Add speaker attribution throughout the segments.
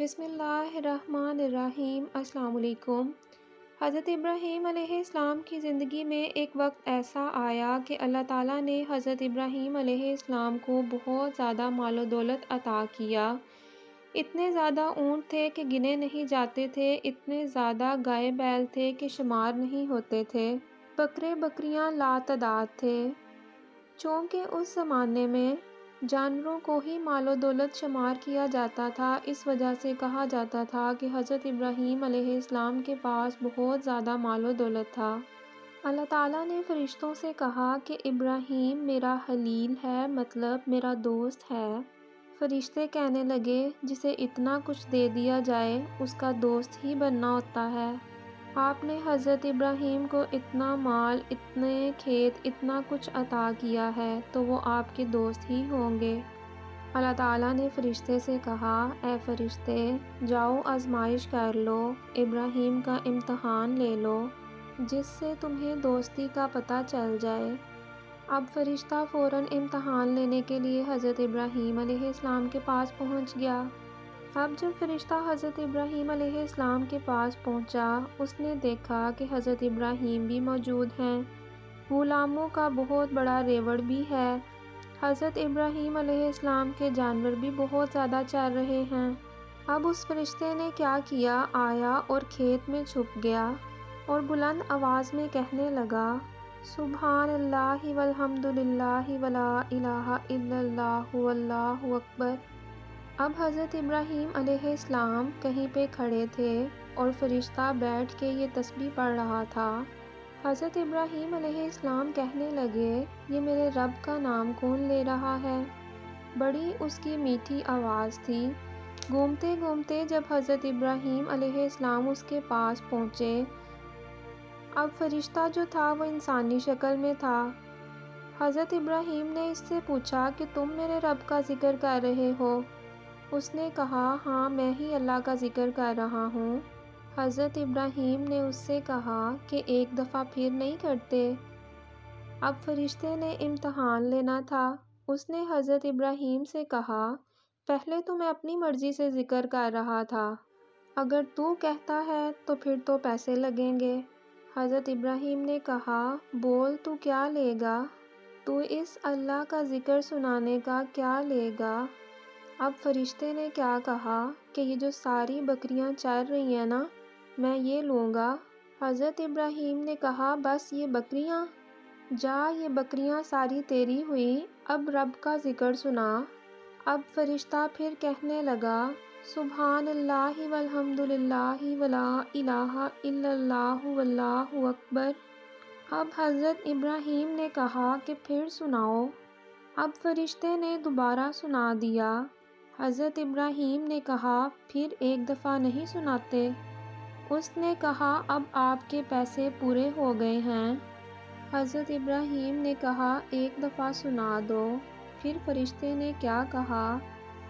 Speaker 1: بسم اللہ الرحمن الرحیم۔ السلام علیکم۔ حضرت ابراہیم علیہ السلام کی زندگی میں ایک وقت ایسا آیا کہ اللہ تعالیٰ نے حضرت ابراہیم علیہ السلام کو بہت زیادہ مال و دولت عطا کیا۔ اتنے زیادہ اونٹ تھے کہ گنے نہیں جاتے تھے، اتنے زیادہ گائے بیل تھے کہ شمار نہیں ہوتے تھے، بکرے بکریاں لاتعداد تھے۔ چونکہ اس زمانے میں جانوروں کو ہی مال و دولت شمار کیا جاتا تھا، اس وجہ سے کہا جاتا تھا کہ حضرت ابراہیم علیہ السلام کے پاس بہت زیادہ مال و دولت تھا۔ اللہ تعالیٰ نے فرشتوں سے کہا کہ ابراہیم میرا خلیل ہے، مطلب میرا دوست ہے۔ فرشتے کہنے لگے جسے اتنا کچھ دے دیا جائے اس کا دوست ہی بننا ہوتا ہے۔ آپ نے حضرت ابراہیم کو اتنا مال، اتنے کھیت، اتنا کچھ عطا کیا ہے تو وہ آپ کے دوست ہی ہوں گے۔ اللہ تعالیٰ نے فرشتے سے کہا، اے فرشتے، جاؤ آزمائش کر لو، ابراہیم کا امتحان لے لو، جس سے تمہیں دوستی کا پتہ چل جائے۔ اب فرشتہ فوراً امتحان لینے کے لیے حضرت ابراہیم علیہ السلام کے پاس پہنچ گیا۔ اب جب فرشتہ حضرت ابراہیم علیہ السلام کے پاس پہنچا، اس نے دیکھا کہ حضرت ابراہیم بھی موجود ہیں، غلاموں کا بہت بڑا ریوڑ بھی ہے، حضرت ابراہیم علیہ السلام کے جانور بھی بہت زیادہ چر رہے ہیں۔ اب اس فرشتے نے کیا کیا، آیا اور کھیت میں چھپ گیا اور بلند آواز میں کہنے لگا، سبحان اللہ والحمد للہ ولا الہ الا اللہ واللہ اکبر۔ اب حضرت ابراہیم علیہ السلام کہیں پہ کھڑے تھے اور فرشتہ بیٹھ کے یہ تسبیح پڑھ رہا تھا۔ حضرت ابراہیم علیہ السلام کہنے لگے، یہ میرے رب کا نام کون لے رہا ہے؟ بڑی اس کی میٹھی آواز تھی۔ گھومتے گھومتے جب حضرت ابراہیم علیہ السلام اس کے پاس پہنچے، اب فرشتہ جو تھا وہ انسانی شکل میں تھا۔ حضرت ابراہیم نے اس سے پوچھا کہ تم میرے رب کا ذکر کر رہے ہو؟ اس نے کہا، ہاں میں ہی اللہ کا ذکر کر رہا ہوں۔ حضرت ابراہیم نے اس سے کہا کہ ایک دفعہ پھر نہیں کرتے؟ اب فرشتے نے امتحان لینا تھا۔ اس نے حضرت ابراہیم سے کہا، پہلے تو میں اپنی مرضی سے ذکر کر رہا تھا، اگر تو کہتا ہے تو پھر تو پیسے لگیں گے۔ حضرت ابراہیم نے کہا، بول تو کیا لے گا؟ تو اس اللہ کا ذکر سنانے کا کیا لے گا؟ اب فرشتے نے کیا کہا کہ یہ جو ساری بکریاں چر رہی ہیں نا، میں یہ لوں گا۔ حضرت ابراہیم نے کہا، بس یہ بکریاں؟ جا، یہ بکریاں ساری تیری ہوئی، اب رب کا ذکر سنا۔ اب فرشتہ پھر کہنے لگا، سبحان اللہ والحمد للہ ولا الہ الا اللہ واللہ اکبر۔ اب حضرت ابراہیم نے کہا کہ پھر سناؤ۔ اب فرشتے نے دوبارہ سنا دیا۔ حضرت ابراہیم نے کہا، پھر ایک دفعہ نہیں سناتے؟ اس نے کہا، اب آپ کے پیسے پورے ہو گئے ہیں۔ حضرت ابراہیم نے کہا، ایک دفعہ سنا دو۔ پھر فرشتے نے کیا کہا،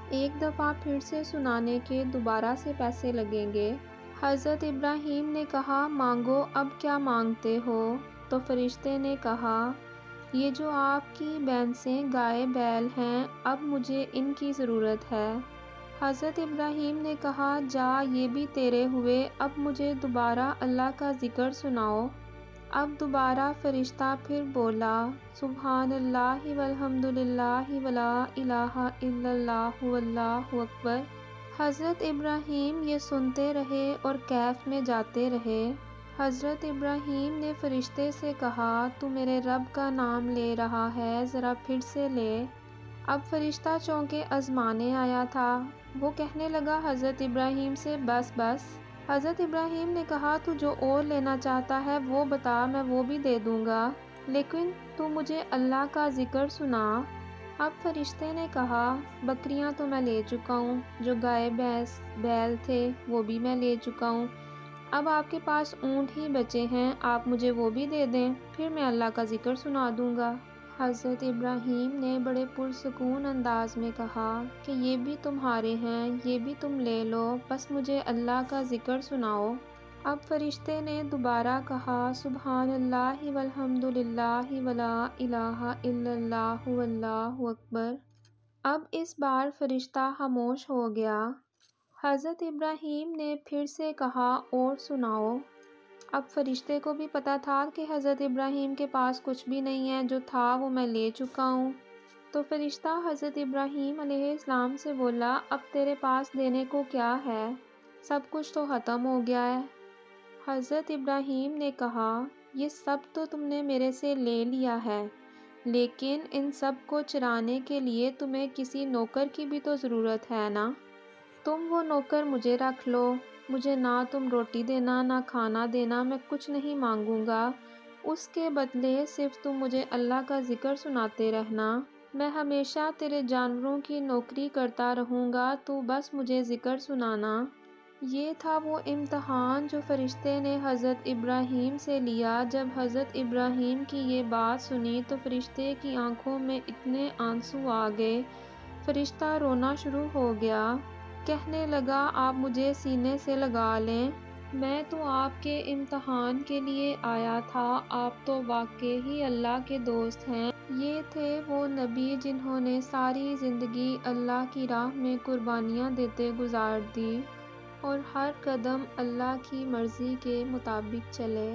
Speaker 1: ایک دفعہ پھر سے سنانے کے دوبارہ سے پیسے لگیں گے۔ حضرت ابراہیم نے کہا، مانگو، اب کیا مانگتے ہو؟ تو فرشتے نے کہا، یہ جو آپ کی بھینسیں گائے بیل ہیں، اب مجھے ان کی ضرورت ہے۔ حضرت ابراہیم نے کہا، جا، یہ بھی تیرے ہوئے، اب مجھے دوبارہ اللہ کا ذکر سناؤ۔ اب دوبارہ فرشتہ پھر بولا، سبحان اللہ والحمد للہ ولا الہ الا اللہ واللہ اکبر۔ حضرت ابراہیم یہ سنتے رہے اور کیف میں جاتے رہے۔ حضرت ابراہیم نے فرشتے سے کہا، تو میرے رب کا نام لے رہا ہے، ذرا پھر سے لے۔ اب فرشتہ چونکہ آزمانے آیا تھا، وہ کہنے لگا حضرت ابراہیم سے، بس بس۔ حضرت ابراہیم نے کہا، تو جو اور لینا چاہتا ہے وہ بتا، میں وہ بھی دے دوں گا، لیکن تو مجھے اللہ کا ذکر سنا۔ اب فرشتے نے کہا، بکریاں تو میں لے چکا ہوں، جو گائے بھینس بیل تھے وہ بھی میں لے چکا ہوں، اب آپ کے پاس اونٹ ہی بچے ہیں، آپ مجھے وہ بھی دے دیں، پھر میں اللہ کا ذکر سنا دوں گا۔ حضرت ابراہیم نے بڑے پرسکون انداز میں کہا کہ یہ بھی تمہارے ہیں، یہ بھی تم لے لو، بس مجھے اللہ کا ذکر سناؤ۔ اب فرشتے نے دوبارہ کہا، سبحان اللہ والحمد للہ ولا الہ الا اللہ واللہ اکبر۔ اب اس بار فرشتہ خاموش ہو گیا۔ حضرت ابراہیم نے پھر سے کہا، اور سناؤ۔ اب فرشتے کو بھی پتہ تھا کہ حضرت ابراہیم کے پاس کچھ بھی نہیں ہے، جو تھا وہ میں لے چکا ہوں۔ تو فرشتہ حضرت ابراہیم علیہ السلام سے بولا، اب تیرے پاس دینے کو کیا ہے؟ سب کچھ تو ختم ہو گیا ہے۔ حضرت ابراہیم نے کہا، یہ سب تو تم نے میرے سے لے لیا ہے، لیکن ان سب کو چرانے کے لیے تمہیں کسی نوکر کی بھی تو ضرورت ہے نا۔ تم وہ نوکر مجھے رکھ لو، مجھے نہ تم روٹی دینا نہ کھانا دینا، میں کچھ نہیں مانگوں گا، اس کے بدلے صرف تم مجھے اللہ کا ذکر سناتے رہنا، میں ہمیشہ تیرے جانوروں کی نوکری کرتا رہوں گا، تو بس مجھے ذکر سنانا۔ یہ تھا وہ امتحان جو فرشتے نے حضرت ابراہیم سے لیا۔ جب حضرت ابراہیم کی یہ بات سنی تو فرشتے کی آنکھوں میں اتنے آنسو آ گئے، فرشتہ رونا شروع ہو گیا، کہنے لگا، آپ مجھے سینے سے لگا لیں، میں تو آپ کے امتحان کے لیے آیا تھا، آپ تو واقعی ہی اللہ کے دوست ہیں۔ یہ تھے وہ نبی جنہوں نے ساری زندگی اللہ کی راہ میں قربانیاں دیتے گزار دی اور ہر قدم اللہ کی مرضی کے مطابق چلے۔